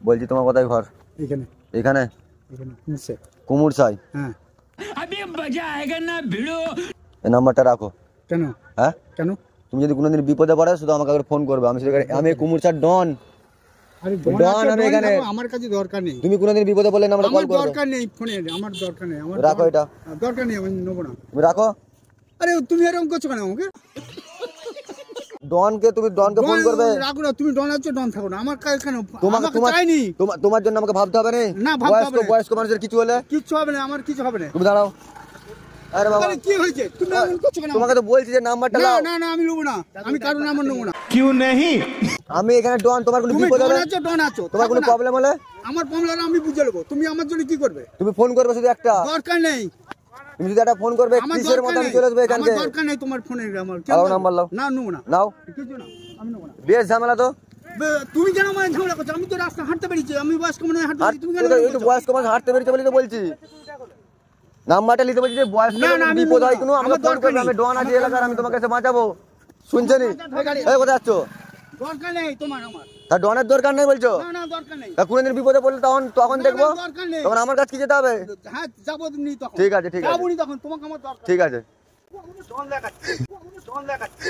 বলছি তোমার কোথায় ঘর? এখানে। এখানে কুমুরসাই? হ্যাঁ। এই নাম্বারটা রাখো। কেন? হ্যাঁ কেন? তুমি যদি কোনোদিন বিপদে পড়ো শুধু আমাকে একবার ফোন করবে। আমি কুমুরসার ডন। আরে ডন আমি এখানে। আমার কাছে দরকার নেই। তুমি কোনোদিন বিপদে পড়লে নাম্বারে কল করবে। আমার দরকার নেই ফোনের, আমার দরকার নেই। আমার রাখো এটা। দরকার নেই, আমি নেব না। তুমি রাখো। আরে তুমি এরকম করছো কেন আমাকে? ডনকে তুমি ডনকে ফোন করবে। রাখো না, তুমি ডন আছো, ডন থাকো না। আমার কাছে কেন? তোমাকে চাইনি। তোমার জন্য আমাকে ভাবতে হবে না। ভাবতে হবে না। বয়স্ক মানুষের কিছু হলে কিছু হবে না, আমার কিছু হবে না। তুমি দাঁড়াও। আরে বাবা কি হয়েছে? তুমি এমন করছো কেন? তোমাকে তো বলছি যে নাম্বারটা নাও। না না, আমি নেব না। আমি কারণ নাম্বার নেব না। क्यों नहीं? আমি এখানে ডন। তোমার কোনো বিপদ হলে? ডন আছো। তোমার কোনো প্রবলেম হলে? আমার প্রবলেম আমি বুঝে নেব। তুমি আমার জন্য কি করবে? তুমি ফোন করবে শুধু একটা। দরকার নেই। তুমি যদি একটা ফোন করবে কিসের মত আমি চলে আসব এখানে। আমার দরকার নেই তোমার ফোনের। আমার কেন নাম্বার নাও? না নেব না। নাও। কিছু না, আমি নেব না। বেশ ঝামেলা তো। তুমি কেন মানে ঝামেলা করছো? আমি তো রাস্তা হাঁটতে পেরেছি। আমি বয়স্ক মানুষ হাঁটতে পেরেছি। তুমি কেন? এই তো বয়স্ক মানুষ হাঁটতে পেরেছে বলি তো বলছি। নাম্বারটা নিতে বলছি যে বয়স্ক বিপদ হয় কোনো আমাকে ফোন করবে। আমি ডন আছি এলাকার, আমি তোমাকে এসে বাঁচাবো। শুনছেনি? এই কোথায় যাচ্ছ? দরকার নেই তোমার আমার। তা ডনের দরকার নেই বলছো? না না, দরকার নেই। তা কোনদিন বিপদে পড়লে তখন দেখবো। দরকার নেই। তখন আমার কাছে কি যেতে হবে? হ্যাঁ যাবো নি তখন। ঠিক আছে ঠিক আছে। যাবো নি তখন, তোমাকে আমার দরকার। ঠিক আছে। ডন দেখাচ্ছি।